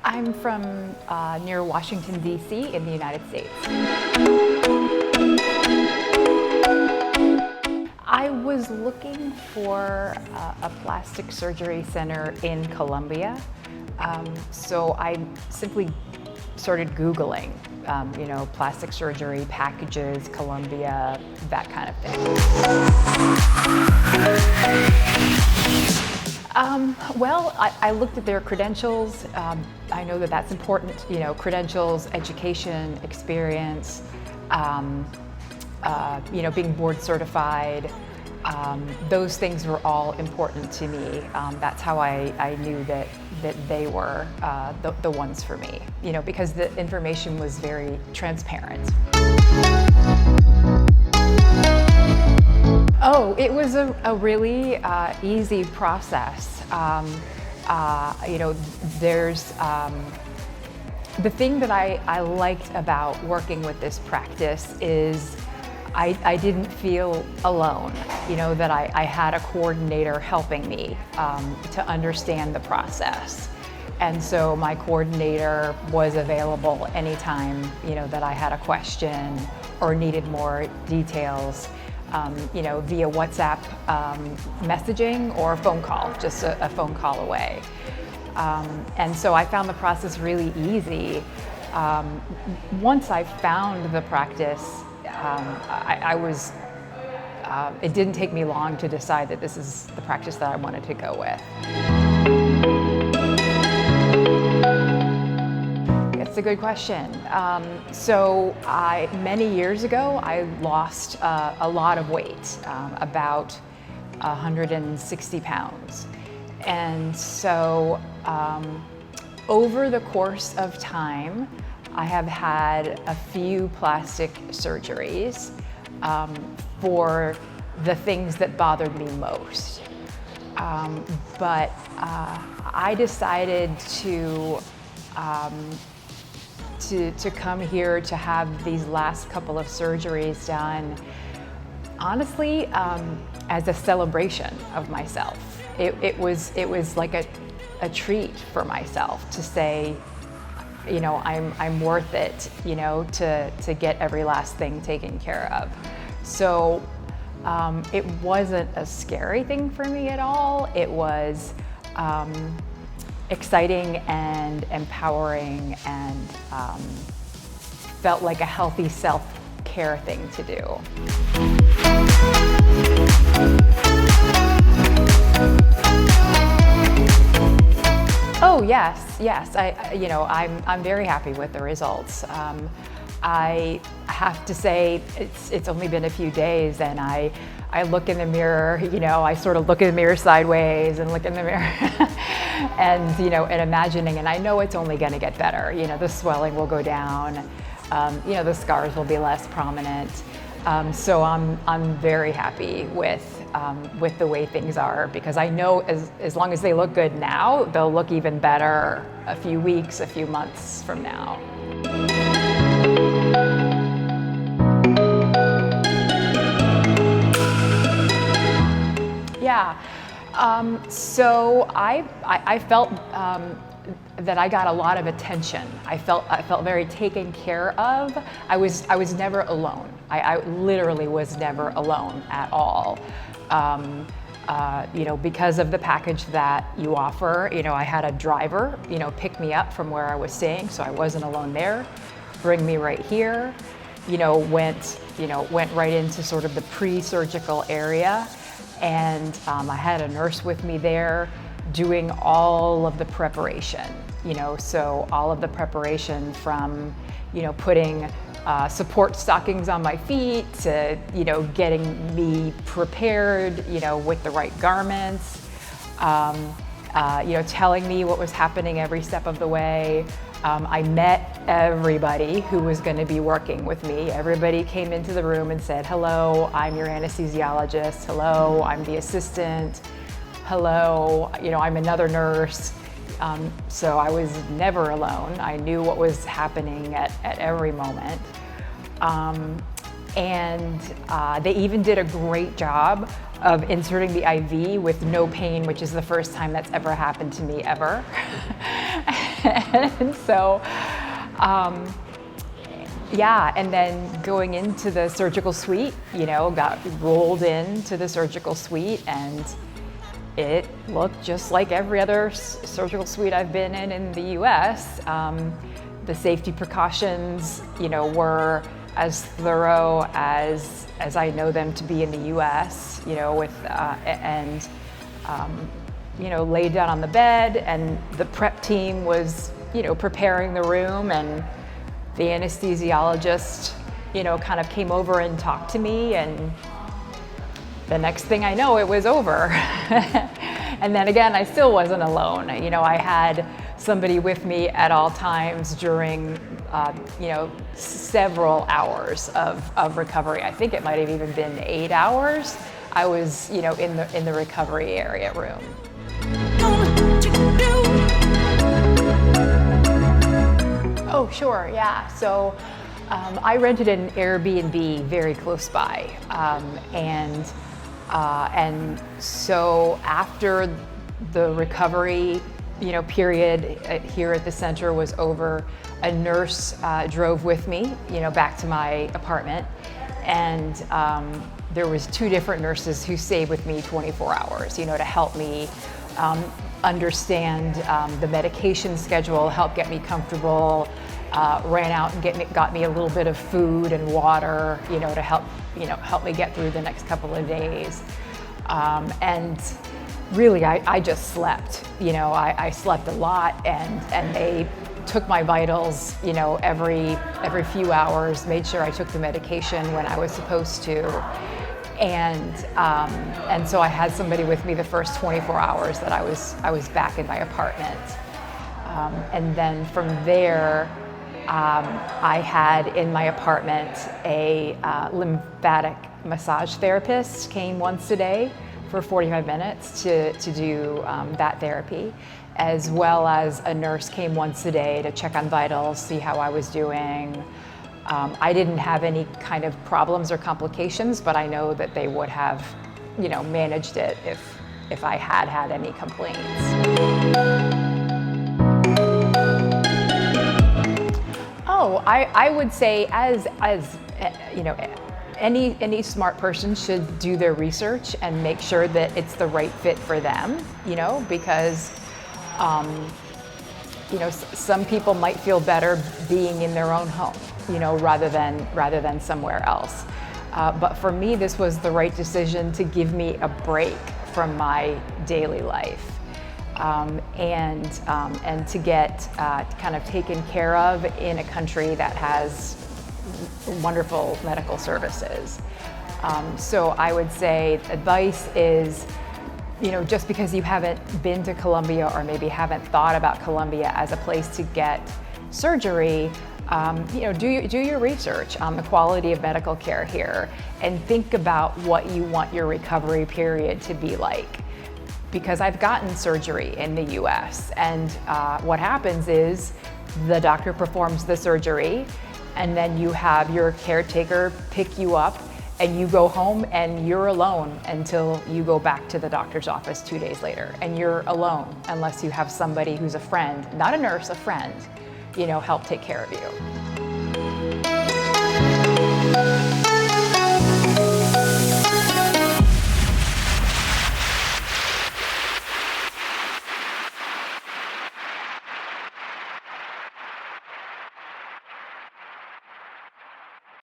I'm from near Washington, D.C. in the United States. I was looking for a plastic surgery center in Colombia, so I simply started Googling, plastic surgery packages, Colombia, that kind of thing. Well, I looked at their credentials. I know that that's important, credentials, education, experience, being board certified. Those things were all important to me. That's how I knew that they were the ones for me, because the information was very transparent. Oh, it was a really easy process. There's the thing that I liked about working with this practice is I didn't feel alone, that I had a coordinator helping me to understand the process. And so my coordinator was available anytime, that I had a question or needed more details, via WhatsApp messaging or a phone call, just a phone call away. And so I found the process really easy. Once I found the practice, it didn't take me long to decide that this is the practice that I wanted to go with. It's a good question. Many years ago, I lost a lot of weight, about 160 pounds. And so over the course of time, I have had a few plastic surgeries for the things that bothered me most. But I decided to come here to have these last couple of surgeries done, honestly, as a celebration of myself. It was like a treat for myself to say, I'm worth it, to get every last thing taken care of. So it wasn't a scary thing for me at all. It was exciting and empowering and felt like a healthy self-care thing to do. Oh yes. I'm very happy with the results. I have to say it's only been a few days, and I look in the mirror. I sort of look in the mirror sideways and look in the mirror, and imagining. And I know it's only going to get better. The swelling will go down. The scars will be less prominent. So I'm very happy with the way things are, because I know as long as they look good now, they'll look even better a few weeks, a few months from now. Yeah, so I felt that I got a lot of attention. I felt very taken care of. I was never alone. I literally was never alone at all. Because of the package that you offer, I had a driver, pick me up from where I was staying, so I wasn't alone there, bring me right here, went right into sort of the pre-surgical area, and I had a nurse with me there doing all of the preparation, so all of the preparation from, putting support stockings on my feet to, getting me prepared, with the right garments, telling me what was happening every step of the way. I met everybody who was going to be working with me. Everybody came into the room and said, hello, I'm your anesthesiologist. Hello, I'm the assistant. Hello, I'm another nurse. So I was never alone. I knew what was happening at every moment. And they even did a great job of inserting the IV with no pain, which is the first time that's ever happened to me ever. And so, yeah, and then going into the surgical suite, got rolled into the surgical suite, and it looked just like every other surgical suite I've been in the US. The safety precautions, were as thorough as I know them to be in the US, laid down on the bed, and the prep team was, preparing the room, and the anesthesiologist, kind of came over and talked to me, and the next thing I know, it was over. And then again, I still wasn't alone. I had somebody with me at all times during, several hours of recovery. I think it might have even been 8 hours. I was, in the recovery area room. Oh, sure, yeah. So I rented an Airbnb very close by, and so after the recovery, period here at the center was over, a nurse drove with me, back to my apartment, and there was 2 different nurses who stayed with me 24 hours, to help me understand the medication schedule, help get me comfortable, ran out and got me a little bit of food and water, to help me get through the next couple of days. And really, I just slept. I slept a lot, and they took my vitals, every few hours, made sure I took the medication when I was supposed to. And so I had somebody with me the first 24 hours that I was back in my apartment. And then from there, I had in my apartment a lymphatic massage therapist came once a day for 45 minutes to do that therapy, as well as a nurse came once a day to check on vitals, see how I was doing. I didn't have any kind of problems or complications, but I know that they would have, managed it if I had any complaints. Oh, I would say as any smart person should do their research and make sure that it's the right fit for them, because some people might feel better being in their own home, rather than somewhere else. But for me, this was the right decision to give me a break from my daily life. And to get kind of taken care of in a country that has wonderful medical services. So I would say advice is, just because you haven't been to Colombia or maybe haven't thought about Colombia as a place to get surgery, do your research on the quality of medical care here and think about what you want your recovery period to be like. Because I've gotten surgery in the US, and what happens is the doctor performs the surgery, and then you have your caretaker pick you up, and you go home and you're alone until you go back to the doctor's office 2 days later. And you're alone unless you have somebody who's a friend, not a nurse, a friend, help take care of you.